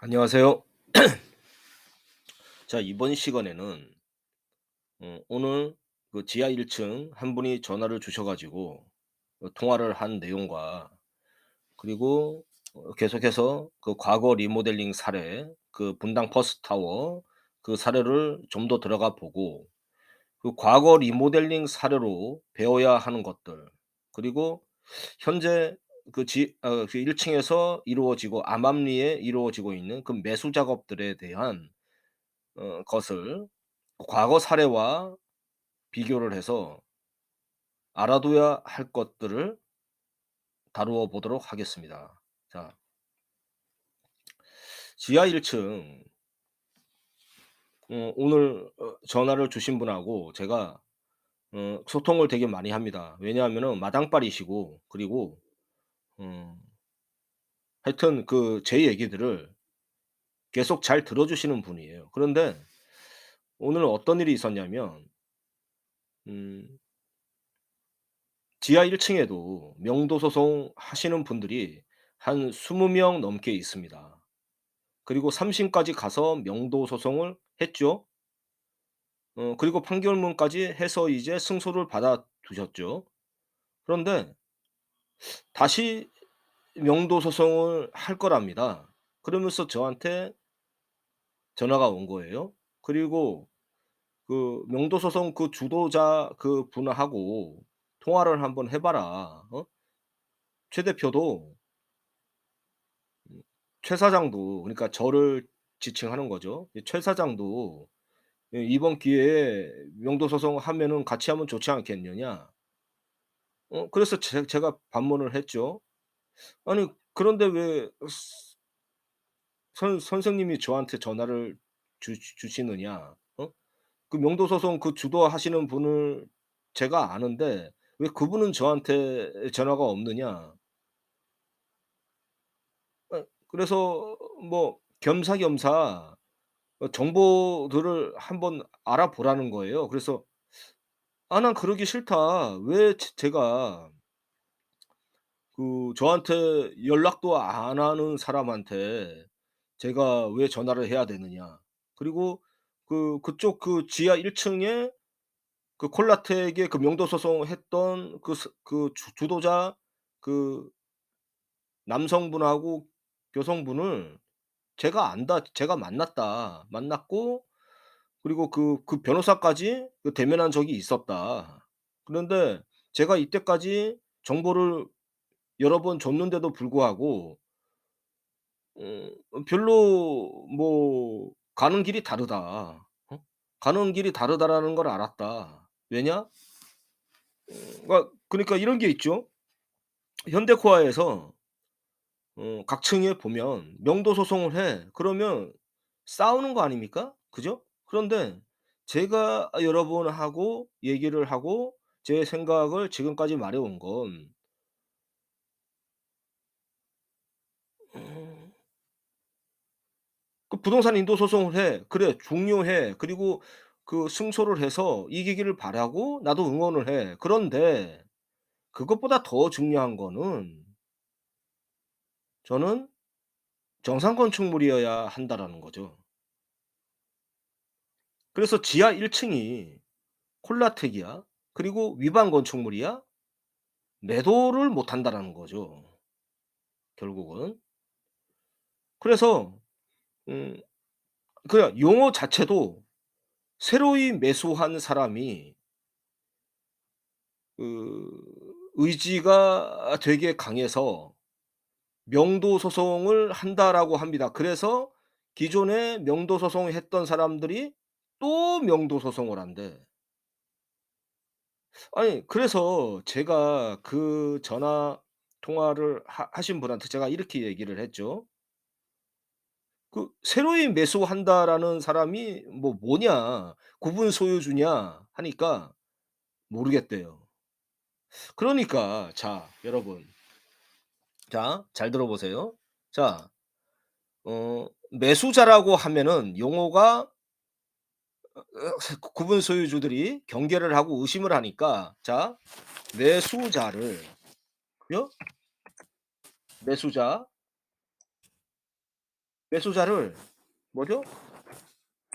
안녕하세요. 자, 이번 시간에는 오늘 그 지하 1층 한 분이 전화를 주셔 가지고 통화를 한 내용과 그리고 계속해서 그 과거 리모델링 사례, 그 분당 퍼스트타워 그 사례를 좀 더 들어가 보고, 그 과거 리모델링 사례로 배워야 하는 것들, 그리고 현재 그 1 층에서 이루어지고 암암리에 이루어지고 있는 그 매수 작업들에 대한 것을 과거 사례와 비교를 해서 알아둬야 할 것들을 다루어 보도록 하겠습니다. 자, 지하 1층 오늘 전화를 주신 분하고 제가 소통을 되게 많이 합니다. 왜냐하면은 마당발이시고, 그리고 어 하여튼 그 제 얘기들을 계속 잘 들어 주시는 분이에요. 그런데 오늘 어떤 일이 있었냐면, 음 지하 1 층에도 명도 소송 하시는 분들이 한 20명 넘게 있습니다. 그리고 3 심까지 가서 명도 소송을 했죠. 그리고 판결문까지 해서 이제 승소를 받아 두셨죠. 그런데 다시 명도 소송을 할 거랍니다. 그러면서 저한테 전화가 온 거예요. 그리고 그 명도 소송 그 주도자 그분하고 통화를 한번 해 봐라. 최 대표도, 최 사장도, 그러니까 저를 지칭하는 거죠. 이 최 사장도 예 "이번 기회에 명도 소송하면은 같이 하면 좋지 않겠느냐." 그래서 제가 반문을 했죠. 아니, 그런데 왜 선생님이 저한테 전화를 주시느냐. 그 명도 소송 그 주도하시는 분을 제가 아는데 왜 그분은 저한테 전화가 없느냐. 그래서 뭐 겸사겸사 정보들을 한번 알아보라는 거예요. 그래서 "아 난 그러기 싫다. 왜 제가 저한테 연락도 안 하는 사람한테 제가 왜 전화를 해야 되느냐." 그리고 그쪽 그 지하 1 층에 그 콜라텍에 그 명도 소송했던 그 주도자 그 남성분하고 여성분을 제가 안다. 제가 만났다. 만났고, 그리고 그 변호사까지 대면한 적이 있었다. 그런데 제가 이때까지 정보를 여러 번 줬는데도 불구하고 별로 뭐 "가는 길이 다르다. 가는 길이 다르다."라는 걸 알았다. 왜냐? 그러니까 이런 게 있죠. 현대코아에서 각 층에 보면 명도 소송을 해. 그러면 싸우는 거 아닙니까? 그죠? 그런데 제가 여러 번 하고 얘기를 하고 제 생각을 지금까지 말해 온 건, 음 그 부동산 인도 소송을 해. 그래 중요해. 그리고 승소를 해서 이기기를 바라고 나도 응원을 해. 그런데 그것보다 더 중요한 거는 저는 '정상 건축물이어야 한다.'라는 거죠. 그래서 지하 1 층이 콜라텍이야. 그리고 위반 건축물이야. 매도를 못 한다라는 거죠, 결국은. 그래서 음 그냥 용어 자체도 새로이 매수한 사람이 의지가 되게 강해서 "명도 소송을 한다."라고 합니다. 그래서 기존에 명도 소송했던 사람들이 또 명도 소송을 한대. 아니, 그래서 제가 그 전화 통화를 하신 분한테 제가 이렇게 얘기를 했죠. "새로이 매수한다."라는 사람이 뭐냐, 구분 소유주냐 하니까 모르겠대요. 그러니까 자 여러분, 자 잘 들어보세요. 자 매수자라고 하면은 용어가 구분 소유주들이 경계를 하고 의심을 하니까, 자 매수자를 요 매수자 매수자를 뭐죠?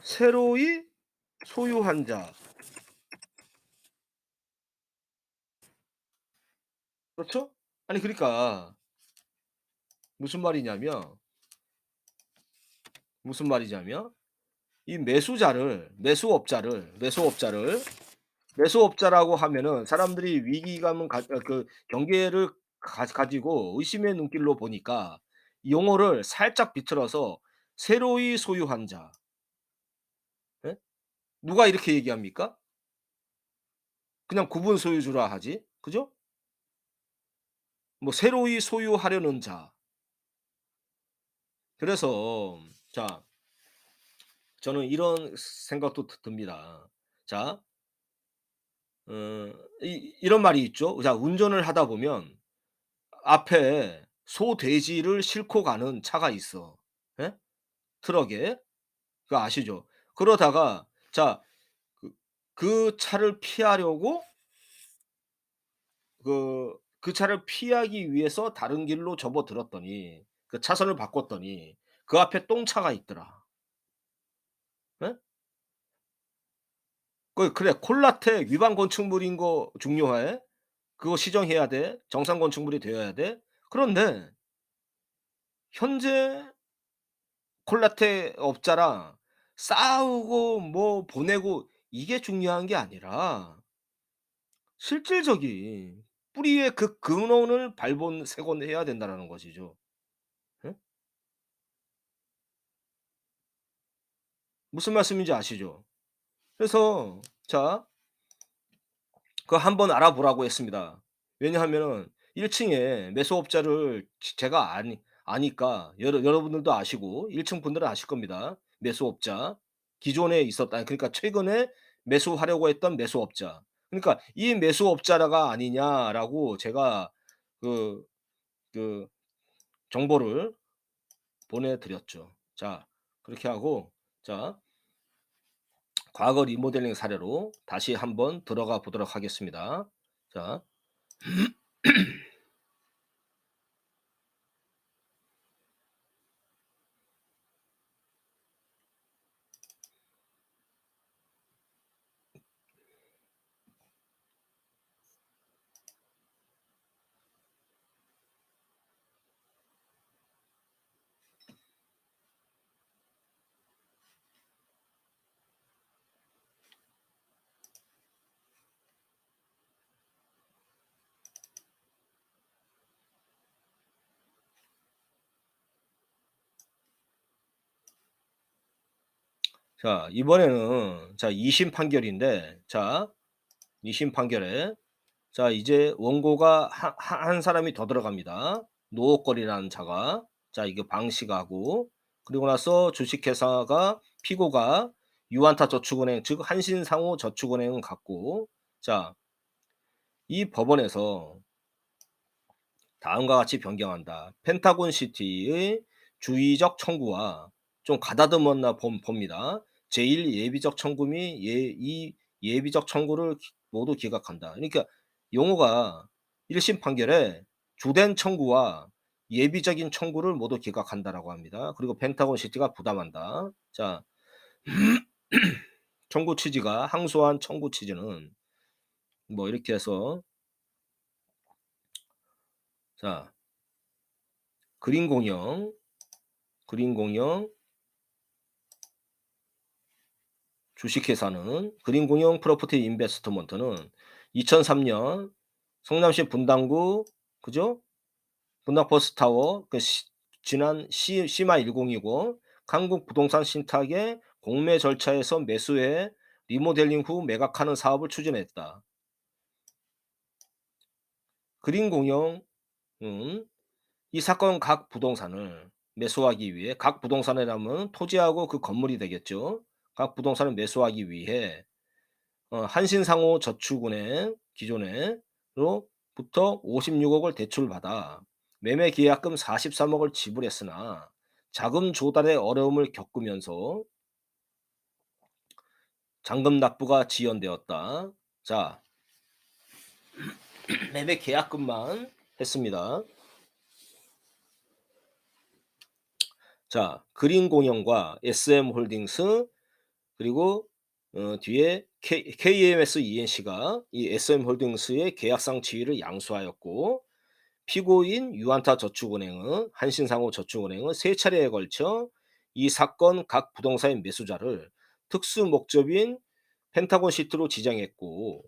새로이 소유한 자. 그렇죠? 아니 그러니까 무슨 말이냐면 무슨 말이냐면 이 매수업자라고 하면은 사람들이 위기감은 그 경계를 가지고 의심의 눈길로 보니까 이 용어를 살짝 비틀어서 새로이 소유한 자. 예? 누가 이렇게 얘기합니까? 그냥 구분 소유주라 하지. 그죠? 뭐 새로이 소유하려는 자. 그래서 자 저는 이런 생각도 듭니다. 자 이런 말이 있죠. 자 운전을 하다 보면 앞에 소돼지를 싣고 가는 차가 있어. 예? 트럭에. 그거 아시죠? 그러다가 자 그 차를 피하려고 그 차를 피하기 위해서 다른 길로 접어들었더니 그 차선을 바꿨더니 그 앞에 똥차가 있더라. 예? 그래 콜라텍 위반 건축물인 거 중요해. 그거 시정해야 돼. 정상 건축물이 되어야 돼. 그런데 현재 콜라텍 업자랑 싸우고 뭐 보내고 이게 중요한 게 아니라 실질적인 뿌리의 그 근원을 발본색원해야 된다라는 것이죠. 예? 무슨 말씀인지 아시죠? 그래서 자 그거 한번 알아보라고 했습니다. 왜냐하면은 1 층에 매수업자를 제가 아니까 여러분들도 아시고 1층 분들은 아실 겁니다. 매수업자. 기존에 있었다 그러니까 최근에 매수하려고 했던 매수업자. 그러니까 "이 매수업자가 아니냐."라고 제가 그 그 정보를 보내 드렸죠. 자 그렇게 하고 자 과거 리모델링 사례로 다시 한번 들어가 보도록 하겠습니다. 자 이번에는 자 2심 판결인데 자 2심 판결에 자 이제 원고가 한 사람이 더 들어갑니다. 노옥걸이라는 자가. 자 이거 방 씨가고 그리고 나서 주식회사가 피고가 유안타 저축은행 즉 한신상호 저축은행은 같고 자 이 법원에서 다음과 같이 변경한다. 펜타곤 시티의 주의적 청구와 좀 가다듬었나 봅니다. 제1 예비적 청구 및 이 예비적 청구를 모두 기각한다. 그러니까 용어가 1심 판결에 주된 청구와 예비적인 청구를 모두 기각한다라고 합니다. 그리고 펜타곤 시티가 부담한다. 자, 청구 취지가 항소한 청구 취지는 뭐 이렇게 해서 자, 그린 공영, 그린 공영 주식회사는 그린공영 프로퍼티 인베스트먼트는 2003년 성남시 분당구 그죠? 분당버스타워 지난 시마 10이고 한국 부동산 신탁의 공매 절차에서 매수해 리모델링 후 매각하는 사업을 추진했다. 그린공영은 이 사건 각 부동산을 매수하기 위해 각 부동산이라면 토지하고 그 건물이 되겠죠. 각 부동산을 매수하기 위해 한신상호 저축은행 기존에 로부터 56억을 대출받아 매매 계약금 43억을 지불했으나 자금 조달에 어려움을 겪으면서 잔금 납부가 지연되었다. 자, 매매 계약금만 했습니다. 자, 그린공영과 SM홀딩스 그리고 뒤에 KMS ENC가 이 SM홀딩스의 계약상 지위를 양수하였고 피고인 유안타저축은행은 한신상호저축은행은 세 차례에 걸쳐 이 사건 각 부동산의 매수자를 특수 목적인 펜타곤 시티로 지정했고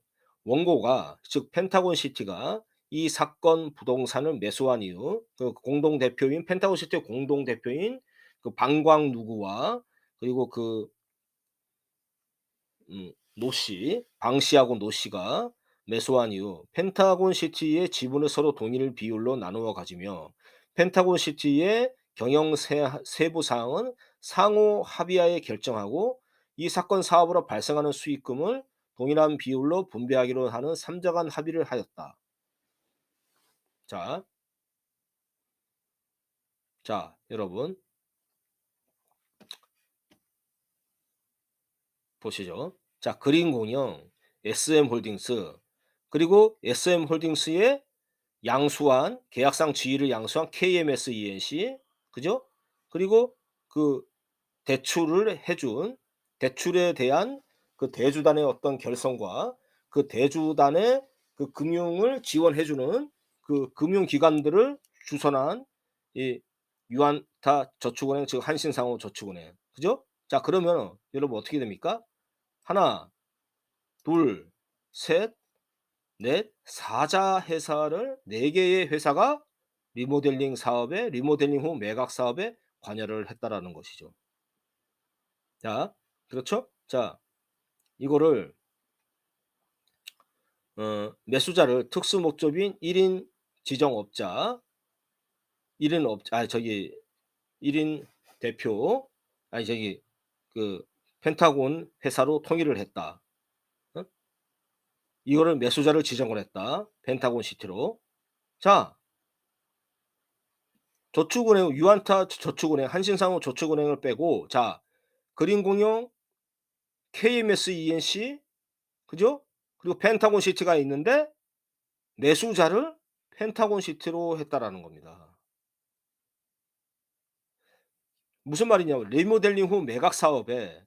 원고가 즉 펜타곤 시티가 이 사건 부동산을 매수한 이후 그 공동 대표인 펜타곤 시티의 공동 대표인 그 방광 누구와 그리고 그 노 씨, 방 씨하고 노 씨가 매수한 이후 펜타곤 시티의 지분을 서로 동일 비율로 나누어 가지며 펜타곤 시티의 경영 세부 사항은 상호 합의하에 결정하고 이 사건 사업으로 발생하는 수익금을 동일한 비율로 분배하기로 하는 삼자 간 합의를 하였다. 자, 자, 여러분 보시죠. 자, 그린공영, SM홀딩스 그리고 SM홀딩스의 양수한 계약상 지위를 양수한 KMS ENC 그죠? 그리고 그 대출을 해준 대출에 대한 그 대주단의 어떤 결성과 그 대주단의 그 금융을 지원해 주는 그 금융기관들을 주선한 이 유안타 저축은행 즉 한신상호 저축은행. 그죠? 자 그러면 여러분 어떻게 됩니까? 하나, 둘, 셋, 넷, 사자 회사를 4 개의 회사가 리모델링 사업에 리모델링 후 매각 사업에 관여를 했다라는 것이죠. 자, 그렇죠? 자, 이거를 매수자를 특수 목적인 1인 지정업자, 1인 업 아 저기 1인 대표 아니 저기 그 펜타곤 회사로 통일을 했다. 어? 이거를 매수자를 지정을 했다. 펜타곤 시티로. 자, 저축은행 유안타 저축은행, 한신상호 저축은행을 빼고 자, 그린공영, KMS ENC 그죠? 그리고 펜타곤 시티가 있는데 매수자를 펜타곤 시티로 했다라는 겁니다. 무슨 말이냐면 리모델링 후 매각 사업에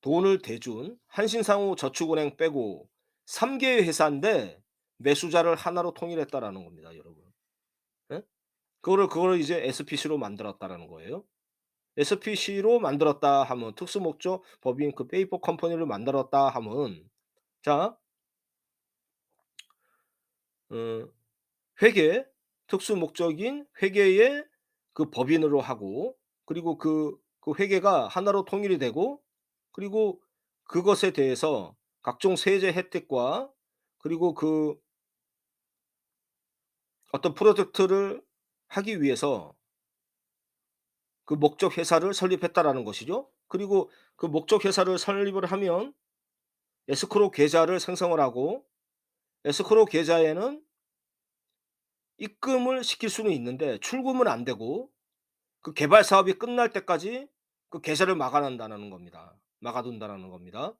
돈을 대준 한신상호 저축은행 빼고 3 개의 회사인데 매수자를 하나로 통일했다라는 겁니다, 여러분. 예? 그거를 이제 SPC로 만들었다라는 거예요. SPC로 만들었다 하면 특수목적 법인 그 페이퍼 컴퍼니를 만들었다 하면 자 어 회계 특수 목적인 회계의 그 법인으로 하고 그리고 그 회계가 하나로 통일이 되고 그리고 그것에 대해서 각종 세제 혜택과 그리고 그 어떤 프로젝트를 하기 위해서 그 목적 회사를 설립했다라는 것이죠. 그리고 그 목적 회사를 설립을 하면 에스크로 계좌를 생성을 하고 에스크로 계좌에는 입금을 시킬 수는 있는데 출금은 안 되고 그 개발 사업이 끝날 때까지 그 계좌를 막아놓는다는 겁니다. 막아둔다라는 겁니다.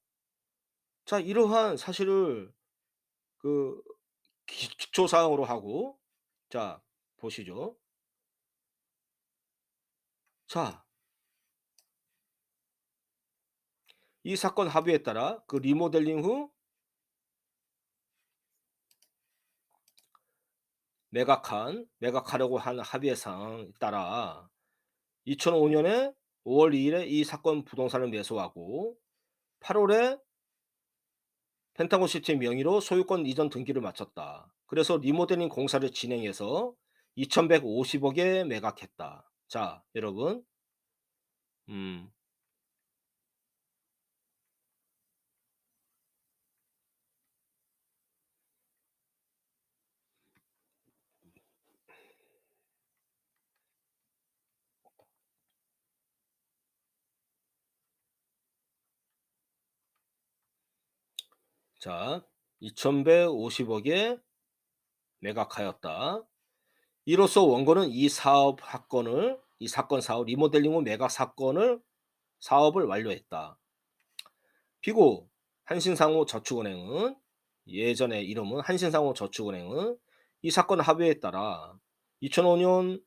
자 이러한 사실을 그 기초 사항으로 하고 자 보시죠. 자 이 사건 합의에 따라 그 리모델링 후 매각하려고 하는 합의의 사항에 따라 2005 년에 5월 2 일에 이 사건 부동산을 매수하고 8 월에 펜타곤 시티 명의로 소유권 이전 등기를 마쳤다. 그래서 리모델링 공사를 진행해서 2,150 억에 매각했다. 자, 여러분. 음. 자, 2,150 억에 매각하였다. 이로써 원고는 이 사건 사업 리모델링 후 매각 사건을 사업을 완료했다. 피고 한신상호 저축은행은 예전의 이름은 한신상호 저축은행은 이 사건 합의에 따라 2005년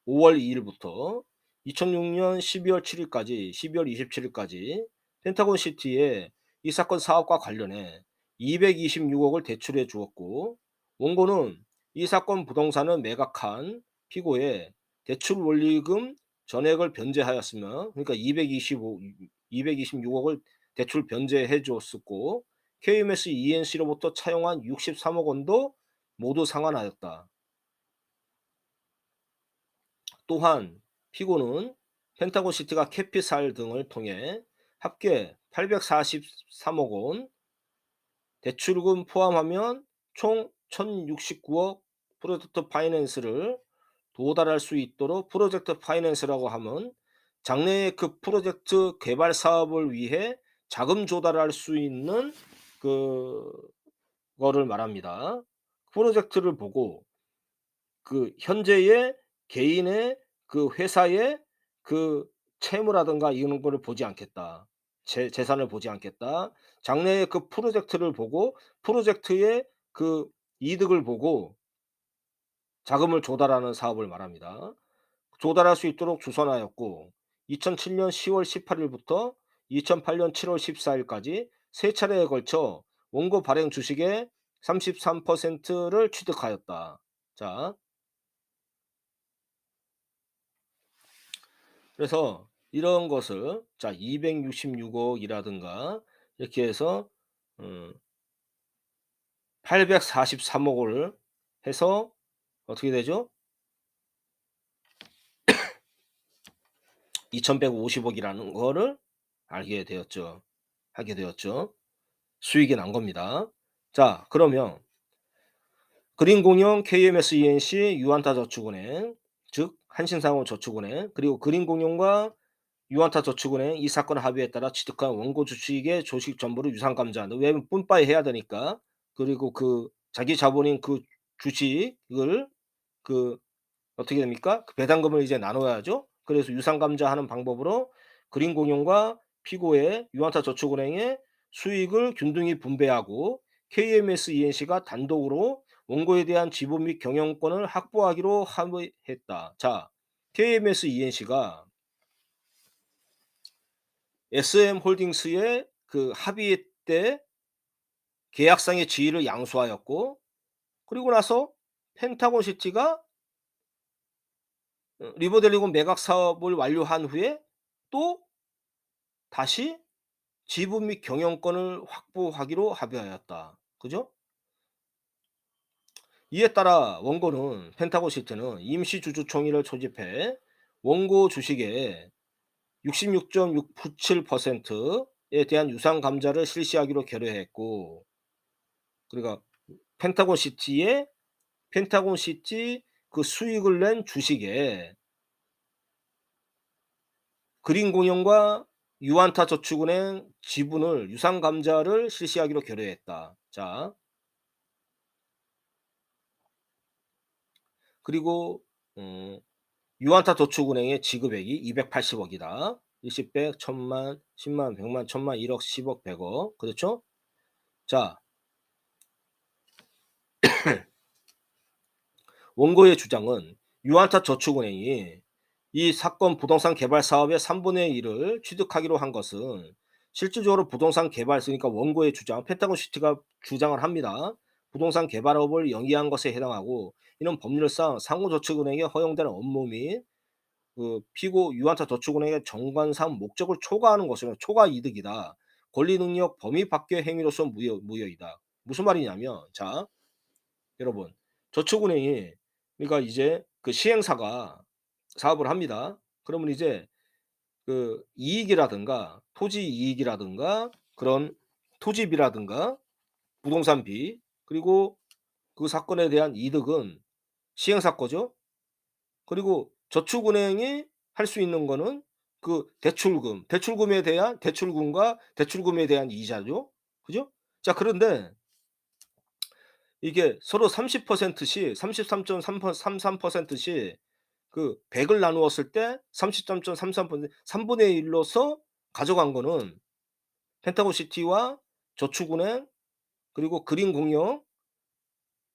5월 2 일부터 2006년 12월 7 일까지 12월 27 일까지 펜타곤 시티에 이 사건 사업과 관련해 226 억을 대출해 주었고, 원고는 이 사건 부동산을 매각한 피고에 대출 원리금 전액을 변제하였으며, 그러니까 226 억을 대출 변제해 줬었고, KMS ENC로부터 차용한 63억 원도 모두 상환하였다. 또한 피고는 펜타곤 시티가 캐피살 등을 통해 합계 843억 원, 대출금 포함하면 총 1,069억 프로젝트 파이낸스를 도달할 수 있도록, 프로젝트 파이낸스라고 하면 장래의 그 프로젝트 개발 사업을 위해 자금 조달할 수 있는 그 거를 말합니다. 프로젝트를 보고 그 현재의 개인의 그 회사의 그 채무라든가 이런 거를 보지 않겠다. 재산을 보지 않겠다. 장래의 그 프로젝트를 보고 프로젝트의 그 이득을 보고 자금을 조달하는 사업을 말합니다. 조달할 수 있도록 주선하였고, 2007년 10월 18 일부터 2008년 7월 14 일까지 세 차례에 걸쳐 원고 발행 주식의 33%를 취득하였다. 자, 그래서 이런 것을, 자 266 억이라든가 이렇게 해서 음 843 억을 해서 어떻게 되죠? 2,150 억이라는 거를 알게 되었죠. 하게 되었죠. 수익이 난 겁니다. 자, 그러면 그린공영, KMSENC, 유한타저축은행, 즉 한신상호저축은행, 그리고 그린공영과 유한타저축은행 이 사건 합의에 따라 취득한 원고 주식의 조식 전부를 유상감자한다. 왜냐면 뿜빠이 해야 되니까. 그리고 그 자기 자본인 그 주식을 그 어떻게 됩니까? 그 배당금을 이제 나눠야죠. 그래서 유상감자하는 방법으로 그린공영과 피고의 유한타저축은행의 수익을 균등히 분배하고, KMSENC가 단독으로 원고에 대한 지분 및 경영권을 확보하기로 합의했다. 자, KMSENC가 SM홀딩스의 그 합의 때 계약상의 지위를 양수하였고, 그리고 나서 펜타곤 시티가 리버델리곤 매각 사업을 완료한 후에 또 다시 지분 및 경영권을 확보하기로 합의하였다. 그죠? 이에 따라 원고는, 펜타곤 시티는 임시 주주총회를 소집해 원고 주식의 66.697%에 대한 유상 감자를 실시하기로 결의했고, 그러니까 펜타곤 시티의 펜타곤 시티 그 수익을 낸 주식에 그린공영과 유안타 저축은행 지분을 유상 감자를 실시하기로 결의했다. 자, 그리고 유안타 저축은행의 지급액이 280 억이다. 일십100 천만, 10만, 100만, 천만, 1억, 10억, 100억. 그렇죠? 자, 원고의 주장은 유안타 저축은행이 이 사건 부동산 개발 사업의 3분의 1을 취득하기로 한 것은 실질적으로 부동산 개발, 쓰니까 원고의 주장, 펜타곤 시티가 주장을 합니다. 부동산 개발업을 영위한 것에 해당하고, 이는 법률상 상호저축은행에 허용되는 업무 및 그 피고 유한타 저축은행의 정관상 목적을 초과하는 것으로 초과 이득이다. 권리 능력 범위 밖의 행위로서 무효이다. 무슨 말이냐면, 자, 여러분, 저축은행이, 그러니까 이제 그 시행사가 사업을 합니다. 그러면 이제 그 이익이라든가 토지 이익이라든가 그런 토지비라든가 부동산비, 그리고 그 사건에 대한 이득은 시행사 거죠. 그리고 저축은행이 할 수 있는 거는 그 대출금, 대출금과 대출금에 대한 이자죠. 그죠? 자, 그런데 이게 서로 30%씩 33.33%씩 그 100을 나누었을 때 33.33% 3분의 1 로서 가져간 거는 펜타곤 시티와 저축은행 그리고 그린공영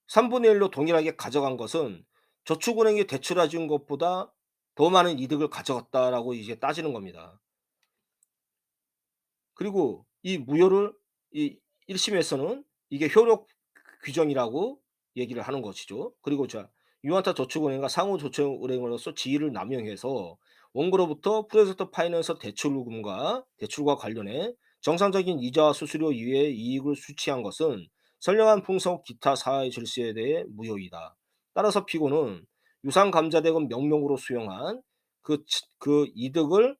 3분의 1로 동일하게 가져간 것은 저축은행이 대출해 준 것보다 더 많은 이득을 가져갔다라고 이제 따지는 겁니다. 그리고 이 무효를 이 1 심에서는 이게 효력 규정이라고 얘기를 하는 것이죠. 그리고 자, 유안타 저축은행과 상호저축은행으로서 지위를 남용해서 원고로부터 프로젝트 파이낸서 대출과 관련해 정상적인 이자와 수수료 이외의 이익을 수취한 것은 선량한 풍속 기타 사회 질서에 대해 무효이다. 따라서 피고는 유상감자대금 명목으로 수용한 그 이득을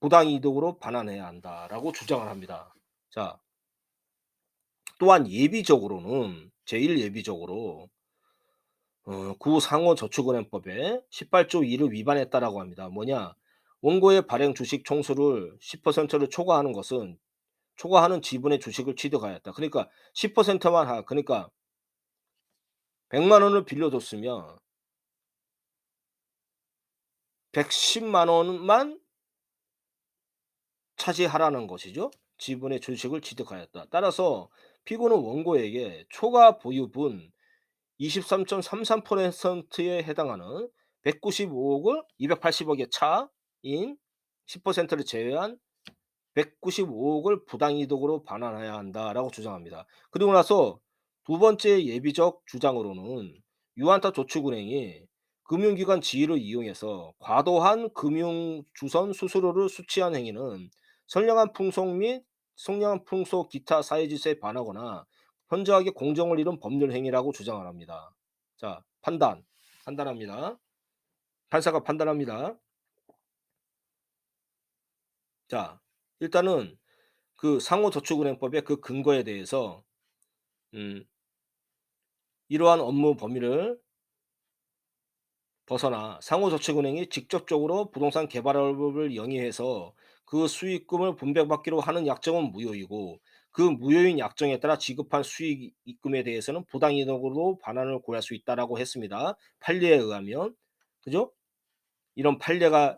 부당이득으로 반환해야 한다라고 주장을 합니다. 자, 또한 예비적으로는 제1 예비적으로 구상호저축은행법의 18조 2를 위반했다라고 합니다. 뭐냐? 원고의 발행 주식 총수를 10%를 초과하는 지분의 주식을 취득하였다. 그러니까 10%만 그러니까 100만 원을 빌려줬으면 110만 원만 차지하라는 것이죠. 지분의 주식을 취득하였다. 따라서 피고는 원고에게 초과 보유분 23.33%에 해당하는 195억을 280억의 차인 10%를 제외한 195억을 부당이득으로 반환해야 한다라고 주장합니다. 그리고 나서 두 번째 예비적 주장으로는 유안타 저축은행이 금융기관 지위를 이용해서 과도한 금융주선 수수료를 수취한 행위는 선량한 풍속 기타 사회질서에 반하거나 현저하게 공정을 잃은 법률 행위라고 주장을 합니다. 자, 판단합니다. 판사가 판단합니다. 자, 일단은 그 상호저축은행법의 그 근거에 대해서 음 이러한 업무 범위를 벗어나 상호저축은행이 직접적으로 부동산 개발업을 영위해서 그 수익금을 분배받기로 하는 약정은 무효이고 그 무효인 약정에 따라 지급한 수익 입금에 대해서는 부당이득으로 반환을 고할 수 있다라고 했습니다. 판례에 의하면. 그죠? 이런 판례가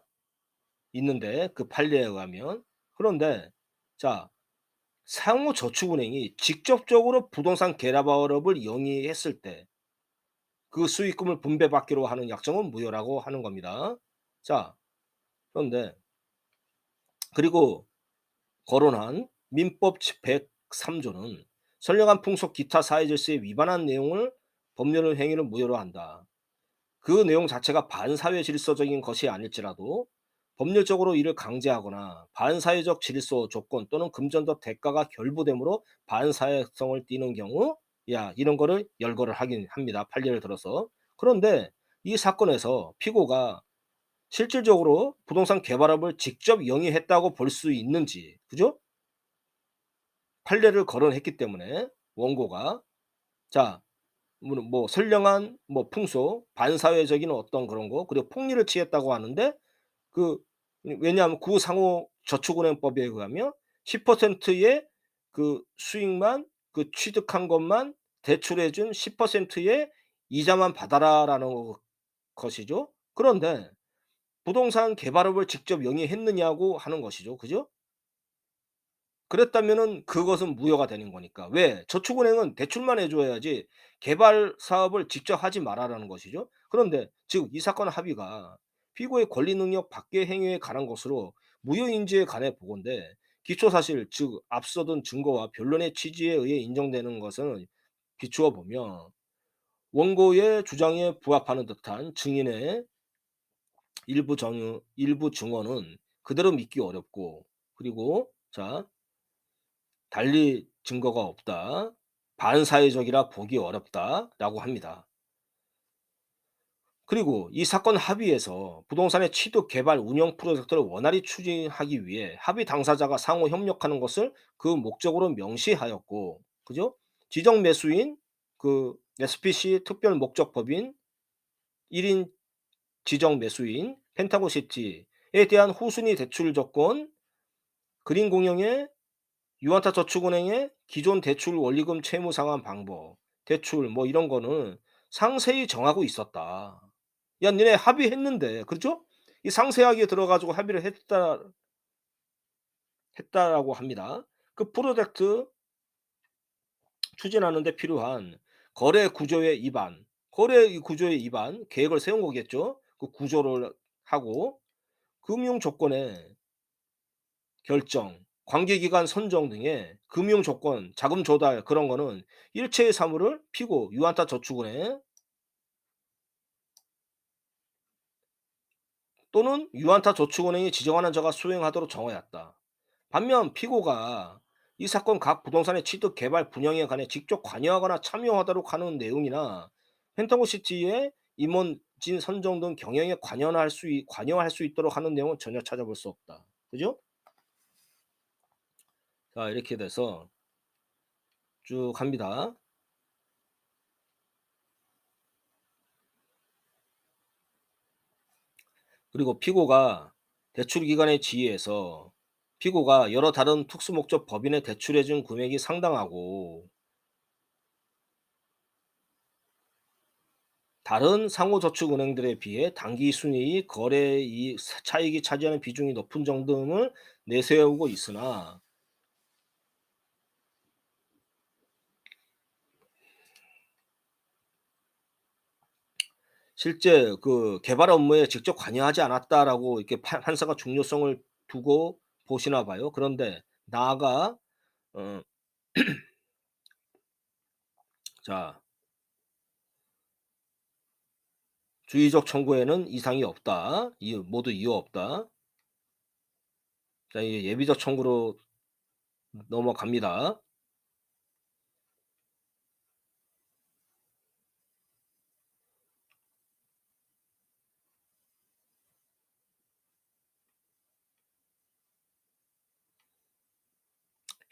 있는데 그 판례에 의하면 그런데 자, 상호저축은행이 직접적으로 부동산 개발업을 영위했을 때 그 수익금을 분배받기로 하는 약정은 무효라고 하는 겁니다. 자, 그런데 그리고 거론한 민법 103조는 선량한 풍속 기타 사회질서에 위반한 내용을 법률 행위를 무효로 한다. 그 내용 자체가 반사회 질서적인 것이 아닐지라도 법률적으로 이를 강제하거나 반사회적 질서 조건 또는 금전적 대가가 결부되므로 반사회성을 띠는 경우 이런 거를 열거를 하긴 합니다. 판례를 들어서. 그런데 이 사건에서 피고가 실질적으로 부동산 개발업을 직접 영위했다고 볼 수 있는지, 그죠? 판례를 거론했기 때문에 원고가 자, 뭐 선량한 뭐 풍속, 반사회적인 어떤 그런 거, 그리고 폭리를 취했다고 하는데 그 왜냐하면 구상호 저축은행법에 의하면 10%의 그 수익만 그 취득한 것만 대출해 준 10%의 이자만 받아라라는 것이죠. 그런데 부동산 개발업을 직접 영위했느냐고 하는 것이죠. 그죠? 그랬다면은 그것은 무효가 되는 거니까. 왜? 저축은행은 대출만 해 줘야지 개발 사업을 직접 하지 말아라는 것이죠. 그런데 즉 이 사건 합의가 피고의 권리 능력 밖의 행위에 관한 것으로 무효인지에 관해 보건대 기초사실 즉 앞서던 증거와 변론의 취지에 의해 인정되는 것은 비추어 보면 원고의 주장에 부합하는 듯한 증인의 일부 증언은 그대로 믿기 어렵고 그리고 자, 달리 증거가 없다. 반사회적이라 보기 어렵다라고 합니다. 그리고 이 사건 합의에서 부동산의 취득, 개발, 운영 프로젝트를 원활히 추진하기 위해 합의 당사자가 상호 협력하는 것을 그 목적으로 명시하였고, 그죠? 지정 매수인 그 SPC 특별 목적법인 1인 지정 매수인 펜타고시티에 대한 후순위 대출 조건, 그린 공영의 유안타 저축은행의 기존 대출 원리금 채무 상환 방법, 대출 뭐 이런 거는 상세히 정하고 있었다. 야, 니네 합의했는데, 그렇죠? 이 상세하게 들어 가지고 합의를 했다라고 합니다. 그 프로젝트 추진하는 데 필요한 거래 구조의 위반, 계획을 세운 거겠죠. 그 구조를 하고 금융 조건의 결정, 관계기관 선정 등의 금융 조건, 자금 조달 그런 거는 일체의 사무를 피고 유한타 저축은행 또는 유한타 저축은행이 지정하는 자가 수행하도록 정하였다. 반면 피고가 이 사건 각 부동산의 취득, 개발, 분양에 관해 직접 관여하거나 참여하도록 하는 내용이나 펜타곤시티의 임원진 선정 등 경영에 관여할 수 있도록 하는 내용은 전혀 찾아볼 수 없다. 그죠? 자, 이렇게 돼서 쭉 합니다. 그리고 피고가 대출기관의 지위에서 피고가 여러 다른 특수목적 법인에 대출해준 금액이 상당하고 다른 상호저축은행들에 비해 당기순이익, 거래이익 차익이 차지하는 비중이 높은 점 등을 내세우고 있으나 실제 그 개발 업무에 직접 관여하지 않았다라고 이렇게 판사가 중요성을 두고 보시나 봐요. 그런데 나아가 어 자 주의적 청구에는 이상이 없다. 이유 모두 이유 없다. 자 이게 예비적 청구로 넘어갑니다.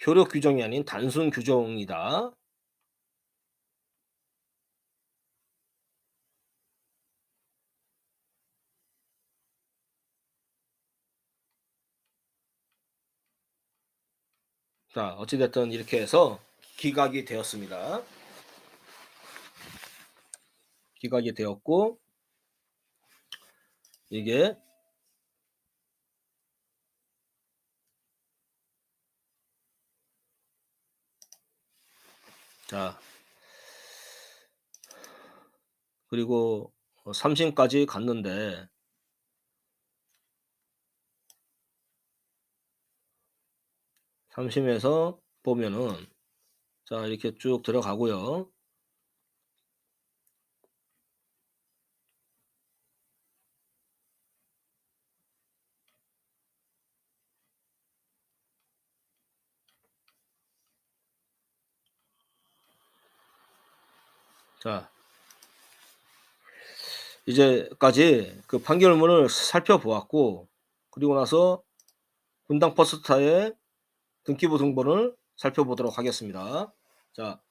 효력 규정이 아닌 단순 규정이다. 자 어찌 됐든 이렇게 해서 기각이 되었습니다. 기각이 되었고 이게 자 그리고 3 심까지 갔는데 3 심에서 보면은 자 이렇게 쭉 들어가고요. 자 이제까지 그 판결문을 살펴보았고 그리고 나서 분당 퍼스타의 등기부 등본을 살펴보도록 하겠습니다. 자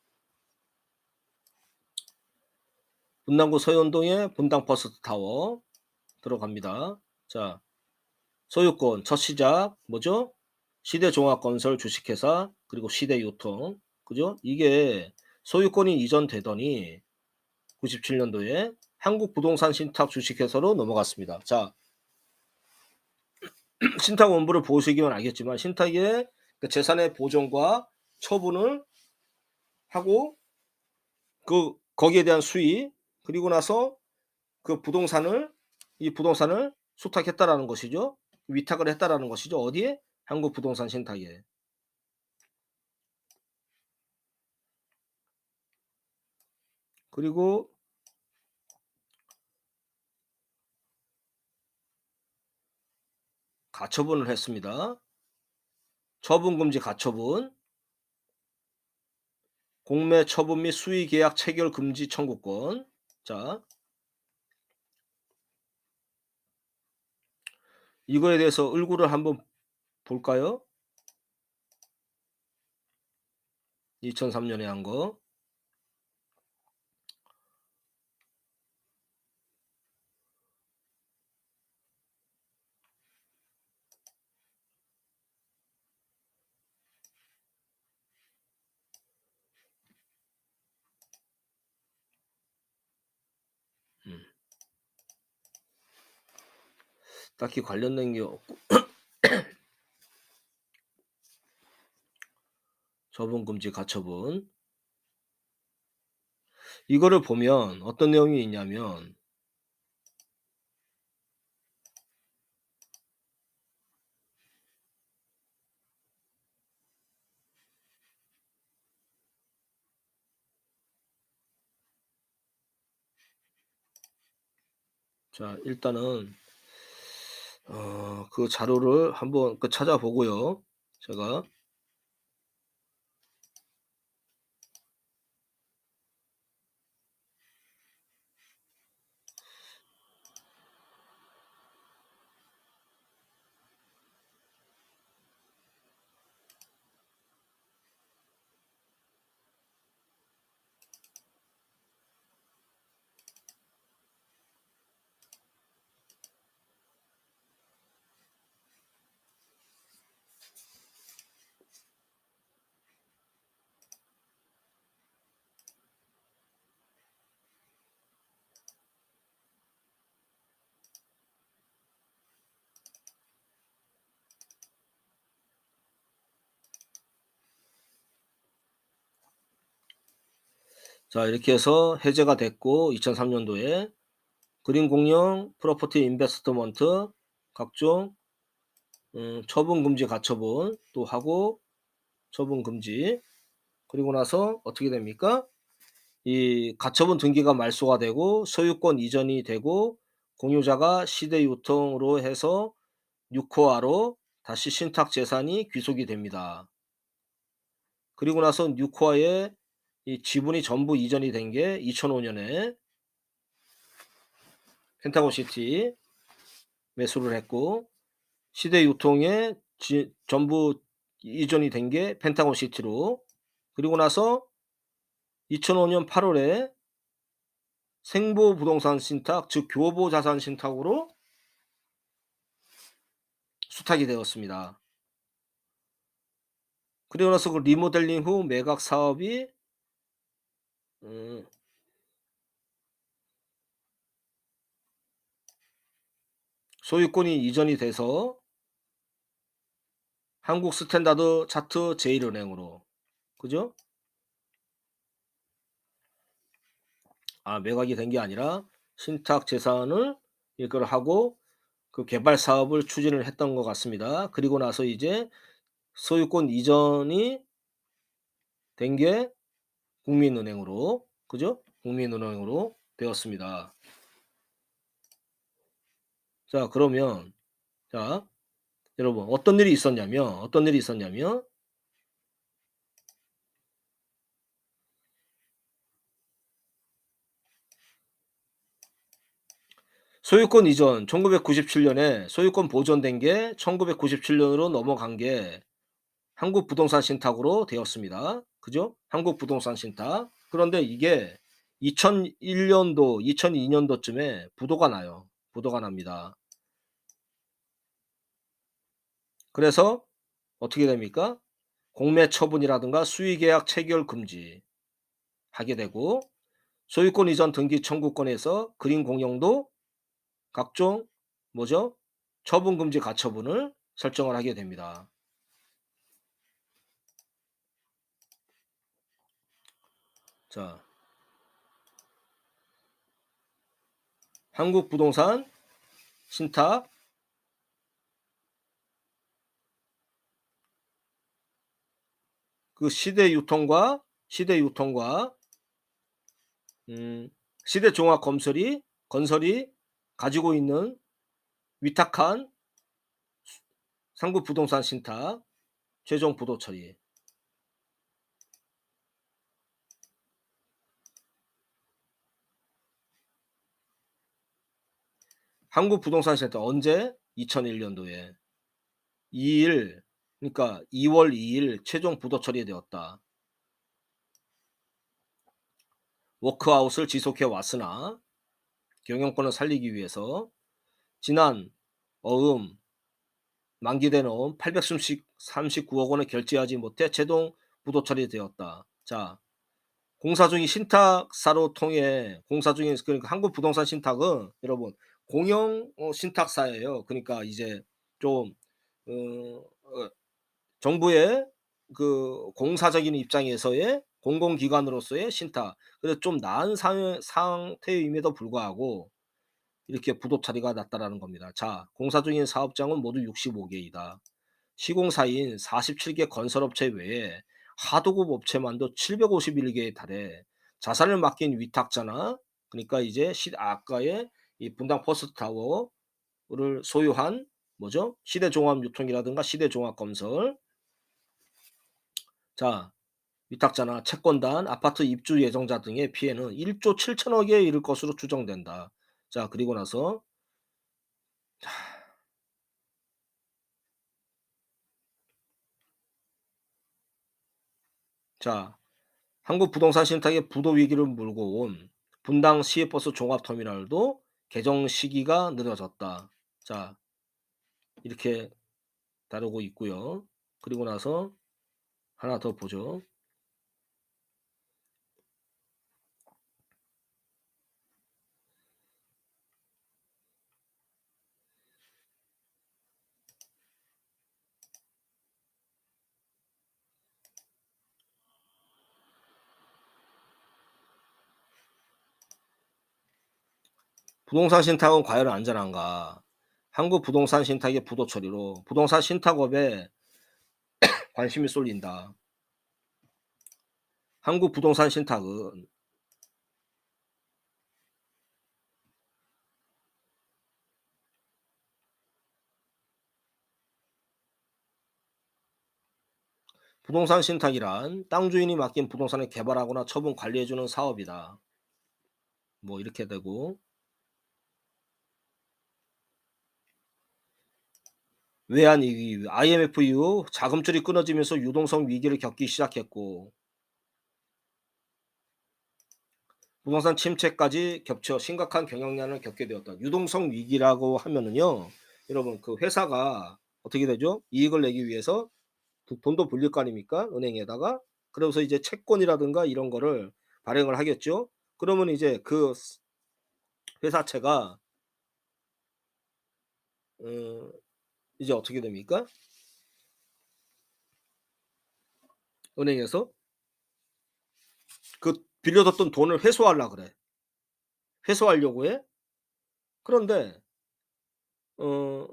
분당구 서현동의 분당 퍼스트타워 들어갑니다. 자 소유권 첫 시작 뭐죠? 시대종합건설 주식회사 그리고 시대유통 그죠? 이게 소유권이 이전되더니 97 년도에 한국부동산 신탁 주식회사로 넘어갔습니다. 자 신탁 원부를 보시기만 알겠지만 신탁의 그 재산의 보존과 처분을 하고 거기에 대한 수익 그리고 나서 그 부동산을 이 부동산을 수탁했다라는 것이죠. 위탁을 했다라는 것이죠. 어디에? 한국부동산 신탁에. 그리고 가처분을 했습니다. 처분금지 가처분, 공매 처분 및 수의 계약 체결 금지 청구권. 자, 이거에 대해서 을구를 한번 볼까요? 2003 년에 한 거. 음. 딱히 관련된 게 없고 처분금지 가처분. 이거를 보면 어떤 내용이 있냐면 자 일단은 그 자료를 한번 그 찾아보고요. 제가 자 이렇게 해서 해제가 됐고 2003 년도에 그린 공영 프로퍼티 인베스트먼트 각종 처분 금지 가처분 또 하고 처분 금지 그리고 나서 어떻게 됩니까? 이 가처분 등기가 말소가 되고 소유권 이전이 되고 공유자가 시대 유통으로 해서 6호화로 다시 신탁 재산이 귀속이 됩니다. 그리고 나서 6호화에 이 지분이 전부 이전이 된 게 2005 년에 펜타곤 시티 매수를 했고 시대 유통에 전부 이전이 된 게 펜타곤 시티로 그리고 나서 2005년 8 월에 생보 부동산 신탁 즉 교보 자산 신탁으로 수탁이 되었습니다. 그리고 나서 그 리모델링 후 매각 사업이 음 소유권이 이전이 돼서 한국 스탠다드 차트 제일은행으로 그죠? 매각이 된 게 아니라 신탁 재산을 이걸 하고 그 개발 사업을 추진을 했던 것 같습니다. 그리고 나서 이제 소유권 이전이 된 게 국민은행으로 그죠? 국민은행으로 되었습니다. 자 그러면 자 여러분 어떤 일이 있었냐면 소유권 이전 1997 년에 소유권 보존된 게 1997 년으로 넘어간 게 한국 부동산 신탁으로 되었습니다. 그죠? 한국 부동산 신탁. 그런데 이게 2001 년도, 2002 년도쯤에 부도가 나요. 부도가 납니다. 그래서 어떻게 됩니까? 공매 처분이라든가 수의 계약 체결 금지 하게 되고 소유권 이전 등기 청구권에서 그린 공영도 각종 뭐죠? 처분 금지 가처분을 설정을 하게 됩니다. 자, 한국 부동산 신탁 그 시대 유통과 음 시대종합 건설이 가지고 있는 위탁한 상부 부동산 신탁 최종 부도 처리. 한국 부동산 신탁 언제? 2001 년도에 2일 그러니까 2월 2일 최종 부도 처리되었다. 워크아웃을 지속해 왔으나 경영권을 살리기 위해서 지난 어음 만기된 어음 839억 원을 결제하지 못해 최종 부도 처리되었다. 자 공사 중인 신탁사로 통해 공사 중인 그러니까 한국 부동산 신탁은 여러분 공영 신탁사예요. 그러니까 이제 좀 어 정부의 그 공사적인 입장에서의 공공기관으로서의 신탁 그래서 좀 나은 상태임에도 불구하고 이렇게 부도 처리가 났다라는 겁니다. 자 공사 중인 사업장은 모두 65 개이다. 시공사인 47개 건설업체 외에 하도급 업체만도 751 개에 달해 자산을 맡긴 위탁자나 그러니까 이제 아까의 이 분당 퍼스트타워를 소유한 뭐죠? 시대종합유통이라든가 시대종합건설, 자 위탁자나 채권단, 아파트 입주 예정자 등의 피해는 1조 7천억에 이를 것으로 추정된다. 자 그리고 나서 자 한국 부동산 신탁의 부도 위기를 몰고 온 분당 시외버스 종합터미널도 개정 시기가 늦어졌다. 자 이렇게 다루고 있고요. 그리고 나서 하나 더 보죠. 부동산 신탁은 과연 안전한가? 한국 부동산 신탁의 부도 처리로 부동산 신탁업에 관심이 쏠린다. 한국 부동산 신탁은 부동산 신탁이란 땅 주인이 맡긴 부동산을 개발하거나 처분 관리해 주는 사업이다. 뭐 이렇게 되고, 외환위기, IMF 이후 자금줄이 끊어지면서 유동성 위기를 겪기 시작했고, 부동산 침체까지 겹쳐 심각한 경영난을 겪게 되었다. 유동성 위기라고 하면은요, 여러분 그 회사가 어떻게 되죠? 이익을 내기 위해서 돈도 불릴 거 아닙니까? 은행에다가. 그러면서 이제 채권이라든가 이런 거를 발행을 하겠죠. 그러면 이제 그 회사채가 어 이제 어떻게 됩니까? 은행에서 그 빌려줬던 돈을 회수하려 그래. 회수하려고 해. 그런데 어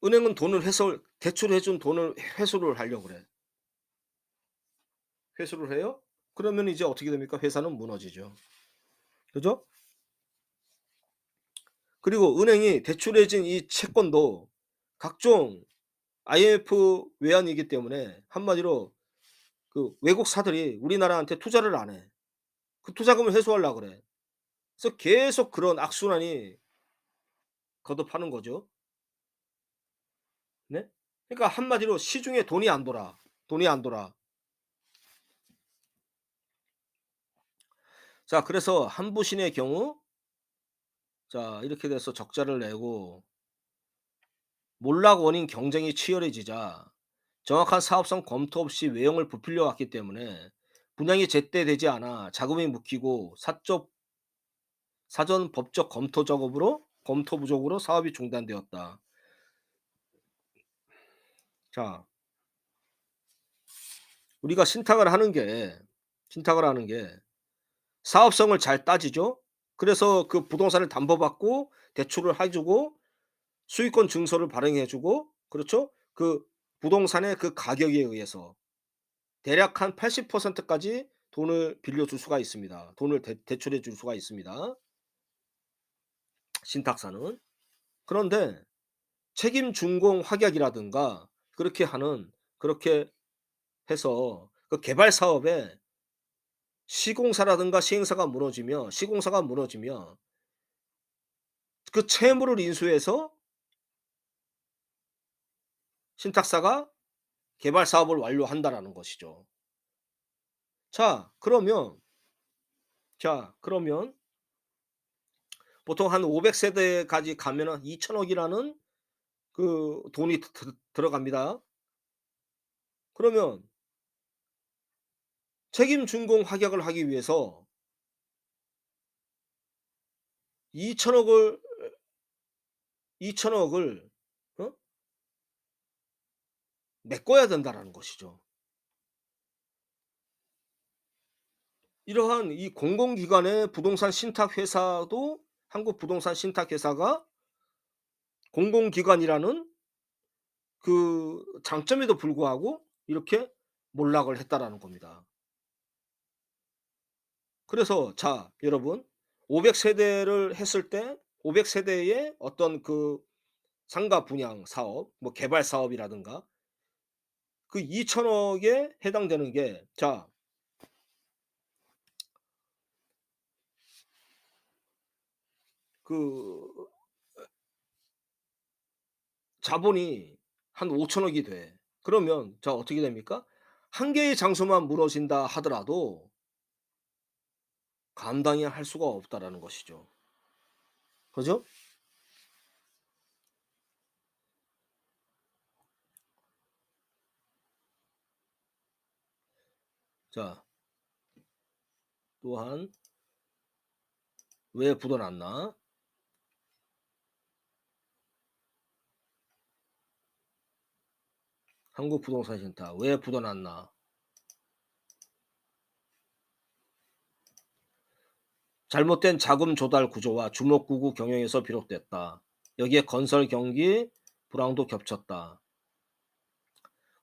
은행은 돈을 대출해 준 돈을 회수를 하려고 그래. 회수를 해요? 그러면 이제 어떻게 됩니까? 회사는 무너지죠. 그죠? 그리고 은행이 대출해 준 이 채권도 각종 IMF 외환이기 때문에 한마디로 그 외국사들이 우리나라한테 투자를 안 해. 그 투자금을 회수하려고 그래. 그래서 계속 그런 악순환이 거듭하는 거죠. 네? 그러니까 한마디로 시중에 돈이 안 돌아. 돈이 안 돌아. 자 그래서 한부신의 경우 자 이렇게 돼서 적자를 내고 몰락 원인 경쟁이 치열해지자 정확한 사업성 검토 없이 외형을 부풀려 왔기 때문에 분양이 제때 되지 않아 자금이 묵히고 사전 법적 검토 부족으로 사업이 중단되었다. 자 우리가 신탁을 하는 게 사업성을 잘 따지죠. 그래서 그 부동산을 담보받고 대출을 해 주고 수익권 증서를 발행해 주고 그렇죠? 그 부동산의 그 가격에 의해서 대략 한 80% 까지 돈을 빌려줄 수가 있습니다. 돈을 대출해 줄 수가 있습니다, 신탁사는. 그런데 책임 준공 확약이라든가 그렇게 해서 그 개발 사업에 시공사가 무너지면 그 채무를 인수해서 신탁사가 개발 사업을 완료한다라는 것이죠. 자 그러면 보통 한 500 세대까지 가면은 2,000억 이라는 그 돈이 들어갑니다. 그러면 책임 준공 확약을 하기 위해서 2,000억 을 2,000억 을 어 메꿔야 된다라는 것이죠. 이러한 이 공공기관의 부동산 신탁 회사도 한국 부동산 신탁 회사가 공공기관이라는 그 장점에도 불구하고 이렇게 몰락을 했다라는 겁니다. 그래서 자 여러분 500 세대를 했을 때 500 세대의 어떤 그 상가 분양 사업 뭐 개발 사업이라든가 그 2천억에 해당되는 게 자 그 자본이 한 5천억이 돼. 그러면 자 어떻게 됩니까? 한 개의 장소만 무너진다 하더라도 감당이 할 수가 없다라는 것이죠. 그죠? 자 또한 왜 부도 났나? 한국부동산센터 왜 부도 났나? 잘못된 자금 조달 구조와 주먹구구 경영에서 비롯됐다. 여기에 건설 경기 불황도 겹쳤다.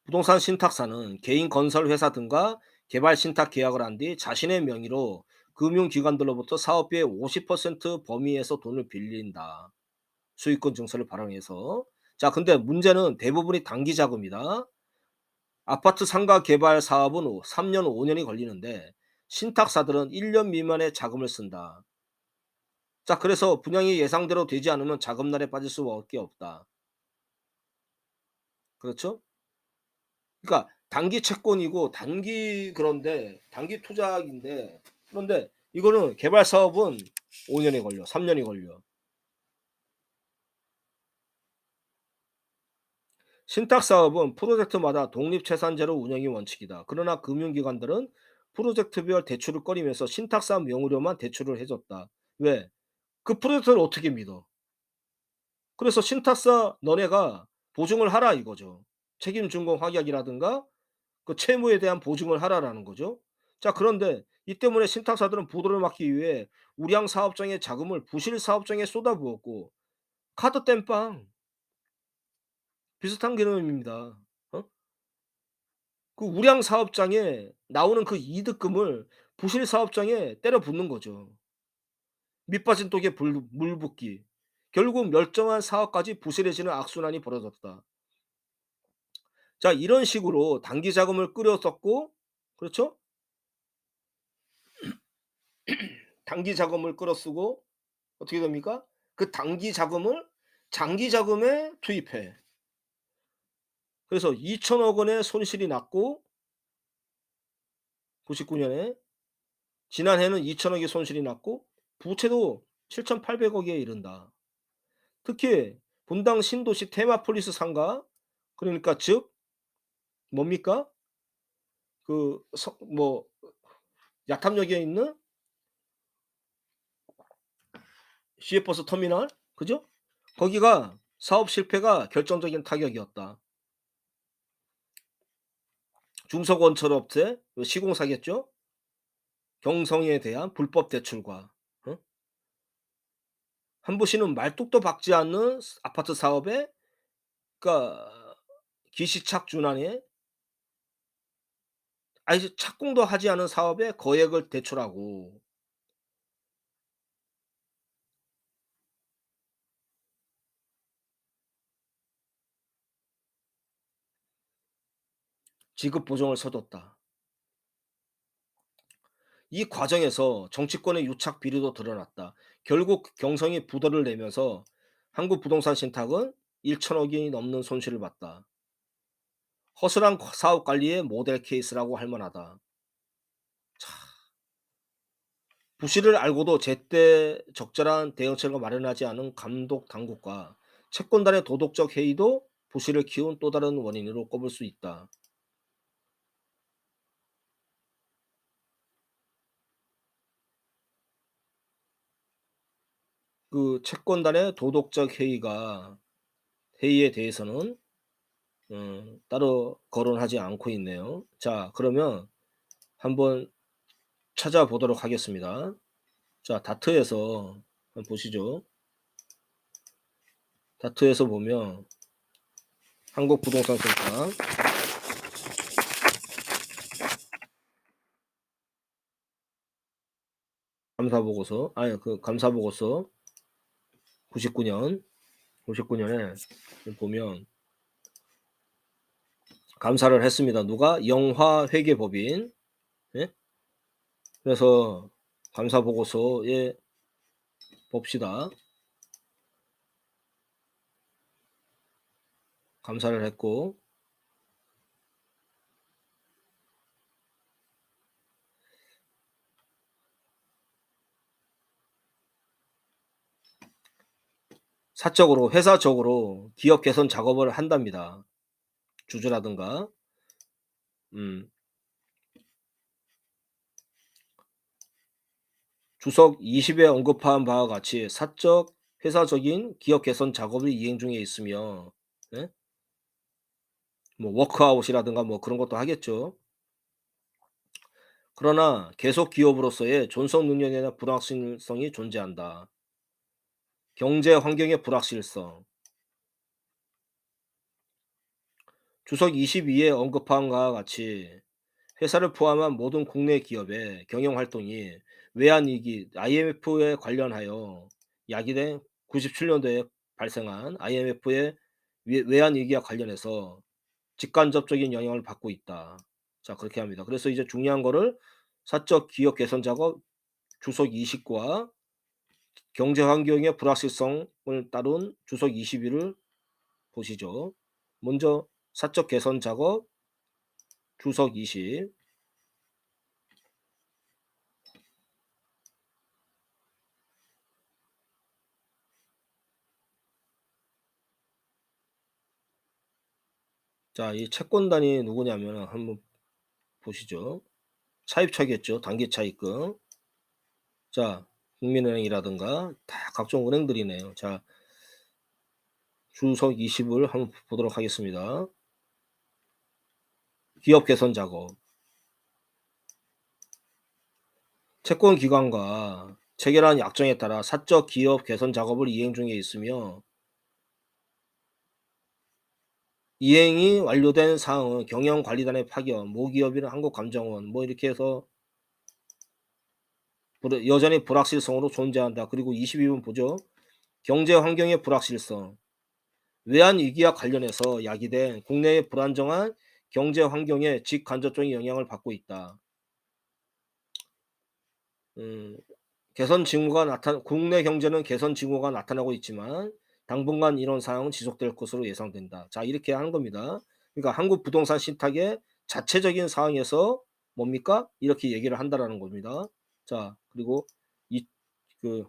부동산 신탁사는 개인 건설 회사 등과 개발 신탁 계약을 한 뒤 자신의 명의로 금융기관들로부터 사업비의 50% 범위에서 돈을 빌린다. 수익권 증서를 발행해서. 자, 근데 문제는 대부분이 단기 자금이다. 아파트 상가 개발 사업은 3년, 5년이 걸리는데 신탁사들은 1년 미만의 자금을 쓴다. 자, 그래서 분양이 예상대로 되지 않으면 자금난에 빠질 수밖에 없다. 그렇죠? 그러니까 단기 채권이고 단기 그런데 단기 투자인데 그런데 이거는 개발 사업은 5 년이 걸려. 3 년이 걸려. 신탁 사업은 프로젝트마다 독립재산제로 운영이 원칙이다. 그러나 금융기관들은 프로젝트별 대출을 꺼리면서 신탁 사업 명의로만 대출을 해 줬다. 왜? 그 프로젝트를 어떻게 믿어? 그래서 신탁사 너네가 보증을 하라 이거죠. 책임 준공 확약이라든가 그 채무에 대한 보증을 하라라는 거죠. 자, 그런데 이 때문에 신탁사들은 부도를 막기 위해 우량 사업장의 자금을 부실 사업장에 쏟아부었고 카드 땜빵 비슷한 개념입니다. 어? 그 우량 사업장에 나오는 그 이득금을 부실 사업장에 때려 붓는 거죠. 밑 빠진 독에 물 붓기. 결국 멸종한 사업까지 부실해지는 악순환이 벌어졌다. 자, 이런 식으로 단기 자금을 끌어 썼고 그렇죠? 단기 자금을 끌어 쓰고 어떻게 됩니까? 그 단기 자금을 장기 자금에 투입해. 그래서 2천억 원의 손실이 났고 99 년에 지난해는 2천억 의 손실이 났고 부채도 7,800억 억에 이른다. 특히 분당 신도시 테마폴리스 상가 그러니까 즉 뭡니까? 그 뭐 야탐역에 있는 시외버스 터미널 그죠? 거기가 사업 실패가 결정적인 타격이었다. 중소건설업체 시공사겠죠? 경성에 대한 불법 대출과 어? 한부 씨는 말뚝도 박지 않는 아파트 사업에 그러니까 기시착 준하에 아니 착공도 하지 않은 사업에 거액을 대출하고 지급 보증을 서뒀다. 이 과정에서 정치권의 유착 비리도 드러났다. 결국 경성이 부도를 내면서 한국부동산신탁은 1천억이 넘는 손실을 봤다. 허술한 사업 관리의 모델 케이스라고 할 만하다. 부실을 알고도 제때 적절한 대응책을 마련하지 않은 감독 당국과 채권단의 도덕적 해이도 부실을 키운 또 다른 원인으로 꼽을 수 있다. 그 채권단의 도덕적 해이에 대해서는 따로 거론하지 않고 있네요. 자, 그러면 한번 찾아보도록 하겠습니다. 자, 다트에서 한번 보시죠. 다트에서 보면 한국부동산센터 감사 보고서 아니 그 감사 보고서 99 년, 99 년에 보면 감사를 했습니다. 누가? 영화회계법인. 예? 그래서 감사 보고서에 봅시다. 감사를 했고 사적으로 회사적으로 기업 개선 작업을 한답니다. 주주라든가. 음. 주석 20에 언급한 바와 같이 사적 회사적인 기업 개선 작업이 이행 중에 있으며 예? 뭐 워크아웃이라든가 뭐 그런 것도 하겠죠. 그러나 계속 기업으로서의 존속 능력이나 불확실성이 존재한다. 경제 환경의 불확실성. 주석 22에 언급한 바와 같이 회사를 포함한 모든 국내 기업의 경영 활동이 외환위기 IMF에 관련하여 야기된 97년도에 발생한 IMF의 외환위기와 관련해서 직간접적인 영향을 받고 있다. 자, 그렇게 합니다. 그래서 이제 중요한 거를 사적 기업 개선 작업 주석 20과 경제 환경의 불확실성을 따른 주석 21을 보시죠. 먼저 사적 개선 작업 주석 20. 자, 이 채권단이 누구냐면 한번 보시죠. 차입처겠죠. 단기 차입금. 자, 국민은행이라든가 다 각종 은행들이네요. 자, 주석 20을 한번 보도록 하겠습니다. 기업 개선 작업. 채권 기관과 체결한 약정에 따라 사적 기업 개선 작업을 이행 중에 있으며 이행이 완료된 사항은 경영관리단의 파견, 모기업이나 한국감정원 뭐 이렇게 해서 여전히 불확실성으로 존재한다. 그리고 22번 보죠. 경제 환경의 불확실성. 외환 위기와 관련해서 야기된 국내의 불안정한 경제 환경에 직간접적인 영향을 받고 있다. 음, 개선 징후가 국내 경제는 개선 징후가 나타나고 있지만 당분간 이런 상황은 지속될 것으로 예상된다. 자, 이렇게 하는 겁니다. 그러니까 한국 부동산 신탁의 자체적인 상황에서 뭡니까? 이렇게 얘기를 한다라는 겁니다. 자, 그리고 이 그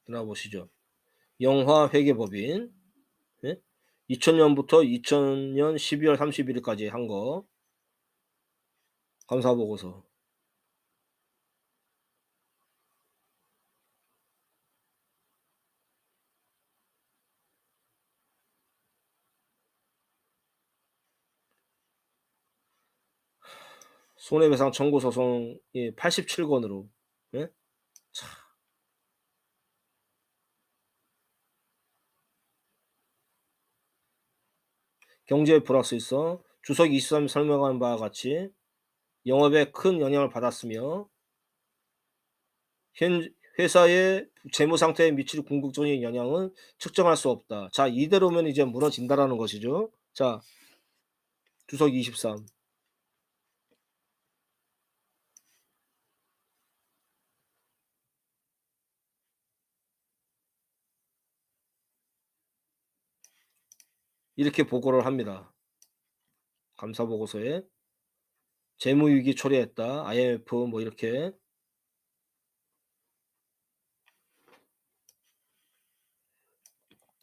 들어보시죠. 영화회계법인 예? 2000년부터 2000년 12월 31일까지 한 거 감사 보고서. 손해배상 청구 소송이 87건으로 예? 참 경제의 불확실성 주석 23이 설명한 바와 같이 영업에 큰 영향을 받았으며 현 회사의 재무 상태에 미칠 궁극적인 영향은 측정할 수 없다. 자, 이대로면 이제 무너진다라는 것이죠. 자, 주석 23 이렇게 보고를 합니다. 감사 보고서에 재무 위기 초래했다. IMF 뭐 이렇게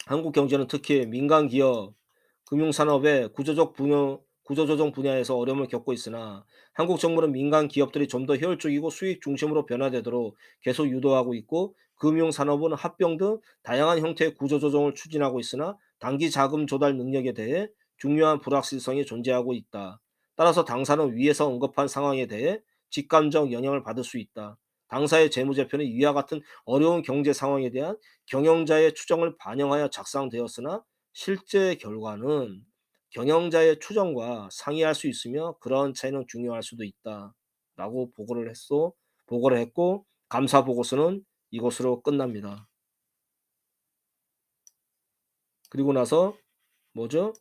한국 경제는 특히 민간 기업, 금융산업의 구조조정 분야에서 어려움을 겪고 있으나 한국 정부는 민간 기업들이 좀 더 효율적이고 수익 중심으로 변화되도록 계속 유도하고 있고 금융산업은 합병 등 다양한 형태의 구조조정을 추진하고 있으나 단기 자금 조달 능력에 대해 중요한 불확실성이 존재하고 있다. 따라서 당사는 위에서 언급한 상황에 대해 직감적 영향을 받을 수 있다. 당사의 재무제표는 이와 같은 어려운 경제 상황에 대한 경영자의 추정을 반영하여 작성되었으나 실제 결과는 경영자의 추정과 상이할 수 있으며 그런 차이는 중요할 수도 있다라고 보고를 했고 감사 보고서는 이것으로 끝납니다. 그리고 나서 뭐죠?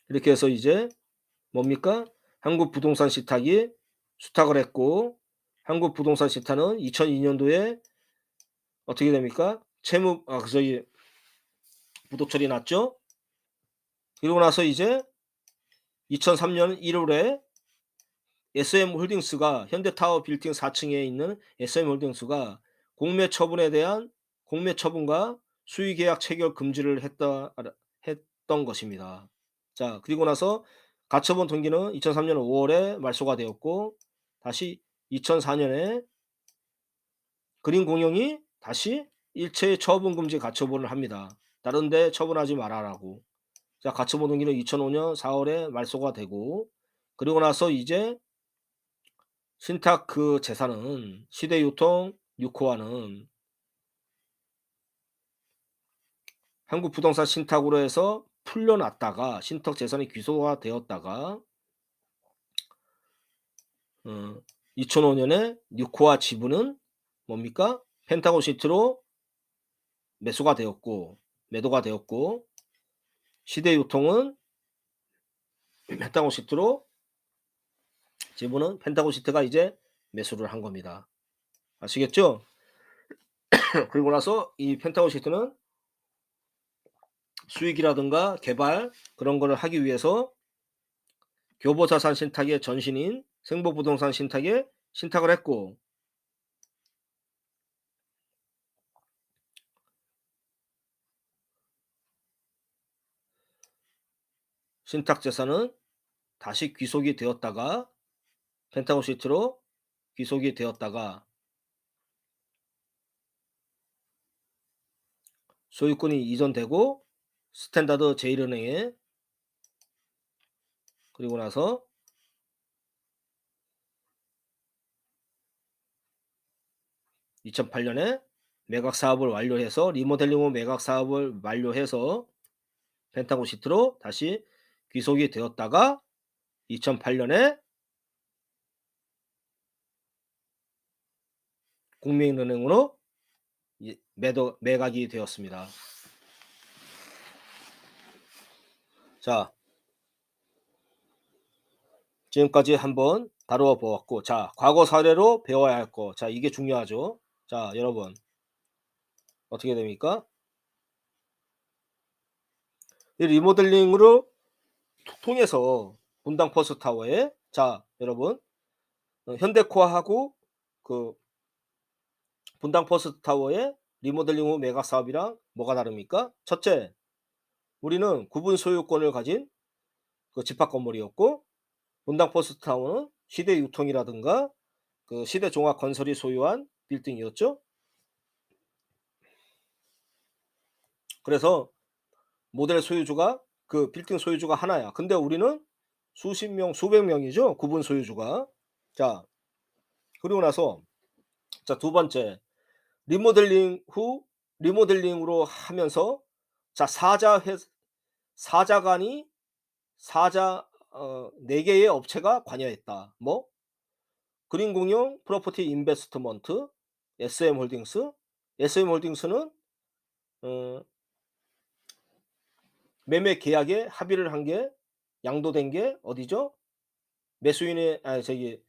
이렇게 해서 이제 뭡니까? 한국 부동산信託이 수탁을 했고 한국 부동산信託는 2002 년도에 어떻게 됩니까? 저기 부도 처리 났죠? 그리고 나서 이제 2003년 1 월에 SM홀딩스가 현대타워 빌딩 4층에 있는 SM홀딩스가 공매 처분과 수의 계약 체결 금지를 했던 것입니다. 자, 그리고 나서 가처분 동기는 2003년 5 월에 말소가 되었고 다시 2004 년에 그린공영이 다시 일체의 처분 금지 가처분을 합니다. 다른 데 처분하지 말아라고. 자, 가처분 동기는 2005년 4 월에 말소가 되고 그리고 나서 이제 신탁 그 재산은 시대유통 6호와는 한국부동산 신탁으로 해서 풀려났다가 신탁 재산이 귀소가 되었다가 2005 년에 6호와 지분은 뭡니까? 펜타곤 시트로 매도가 되었고 시대유통은 펜타곤 시트로 지분은 펜타곤 시트가 이제 매수를 한 겁니다. 아시겠죠? 그리고 나서 이 펜타곤 시트는 수익이라든가 개발 그런 거를 하기 위해서 교보자산 신탁의 전신인 생보부동산 신탁에 신탁을 했고 신탁 재산은 다시 귀속이 되었다가 펜타곤 시트로 귀속이 되었다가 소유권이 이전되고 스탠다드 제일은행에 그리고 나서 2008 년에 매각 사업을 완료해서 리모델링 후 매각 사업을 완료해서 펜타곤 시트로 다시 귀속이 되었다가 2008 년에 국민은행으로 매각이 되었습니다. 자, 지금까지 한번 다루어 보았고 자, 과거 사례로 배워야 할 거. 자, 이게 중요하죠. 자, 여러분 어떻게 됩니까? 이 리모델링으로 통해서 분당 퍼스트타워에 자, 여러분 현대코아하고 그 분당 퍼스트타워의 리모델링 후 매각 사업이랑 뭐가 다릅니까? 첫째, 우리는 구분 소유권을 가진 그 집합 건물이었고 분당 퍼스트타워는 시대유통이라든가 그 시대종합건설이 소유한 빌딩이었죠. 그래서 모델 소유주가 그 빌딩 소유주가 하나야. 근데 우리는 수십 명, 수백 명이죠. 구분 소유주가. 자, 그리고 나서 자, 두 번째. 리모델링으로 하면서 자, 사자 간이 사자 4개의 업체가 관여했다. 뭐 그린공영 프로퍼티 인베스트먼트 SM홀딩스. SM홀딩스는 어 매매 계약에 합의를 한 게 양도된 게 어디죠? 매수인의 저기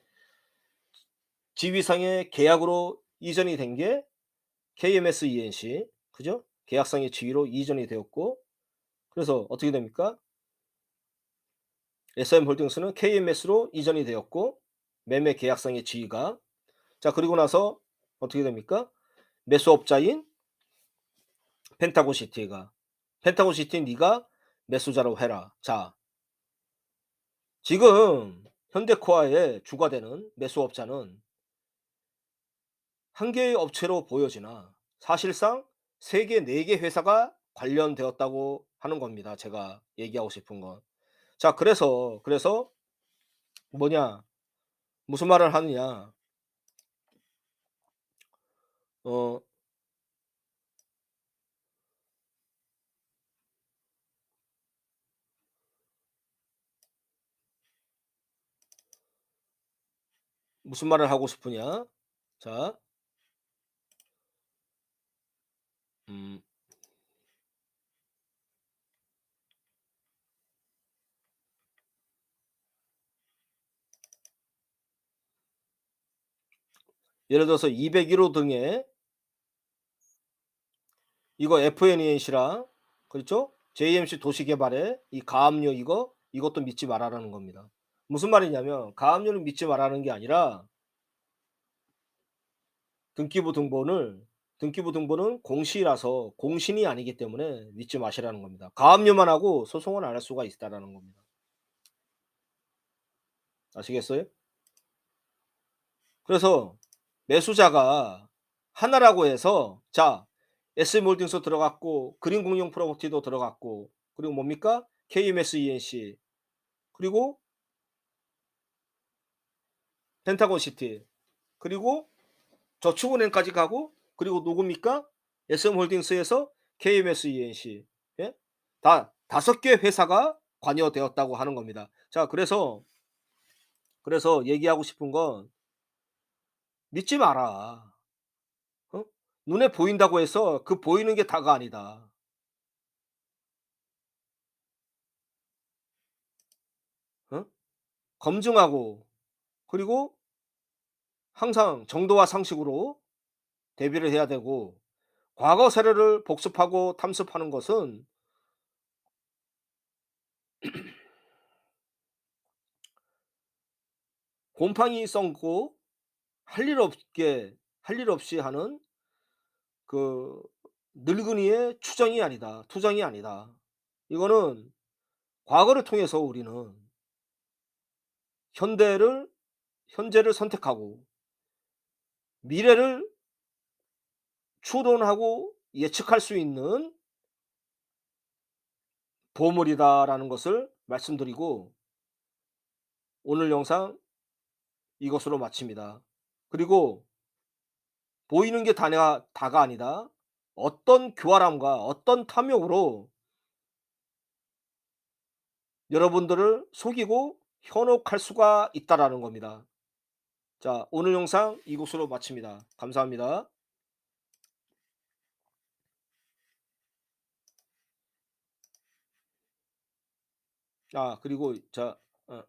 지위상의 계약으로 이전이 된 게 KMS ENC 그죠? 계약상의 지위로 이전이 되었고 그래서 어떻게 됩니까? SM홀딩스는 KMS로 이전이 되었고 매매 계약상의 지위가 자, 그리고 나서 어떻게 됩니까? 매수업자인 펜타곤시티 네가 매수자로 해라. 자, 지금 현대코아의 주가 되는 매수업자는 한 개의 업체로 보여지나 사실상 3 개, 4개 회사가 관련되었다고 하는 겁니다. 제가 얘기하고 싶은 건. 자, 그래서 뭐냐? 무슨 말을 하느냐? 어 무슨 말을 하고 싶으냐? 자, 음 예를 들어서 201호 등에 이거 FNENC랑 그렇죠? JMC 도시개발의 이 가압류 이것도 믿지 말아라는 겁니다. 무슨 말이냐면 가압류는 믿지 말라는 게 아니라 등기부 등본을 등기부 등본은 공시라서 공신이 아니기 때문에 믿지 마시라는 겁니다. 가압류만 하고 소송을 안 할 수가 있다라는 겁니다. 아시겠어요? 그래서 매수자가 하나라고 해서 자 SM홀딩스 들어갔고 그린공영 프로퍼티도 들어갔고 그리고 뭡니까? KMSENC 그리고 펜타곤시티 그리고 저축은행까지 가고 그리고 누굽니까? SM홀딩스에서 KMSENC 예? 다 5개 회사가 관여되었다고 하는 겁니다. 자 그래서 얘기하고 싶은 건 믿지 마라. 어? 눈에 보인다고 해서 그 보이는 게 다가 아니다. 어? 검증하고 그리고 항상 정도와 상식으로 대비를 해야 되고 과거 사례를 복습하고 탐습하는 것은 곰팡이 썩고 할 일 없이 하는 그 늙은이의 추정이 아니다. 투정이 아니다. 이거는 과거를 통해서 우리는 현대를 현재를 선택하고 미래를 추론하고 예측할 수 있는 보물이다라는 것을 말씀드리고 오늘 영상 이것으로 마칩니다. 그리고 보이는 게 다가 아니다. 어떤 교활함과 어떤 탐욕으로 여러분들을 속이고 현혹할 수가 있다라는 겁니다. 자, 오늘 영상 이것으로 마칩니다. 감사합니다. 아, 그리고 자, 어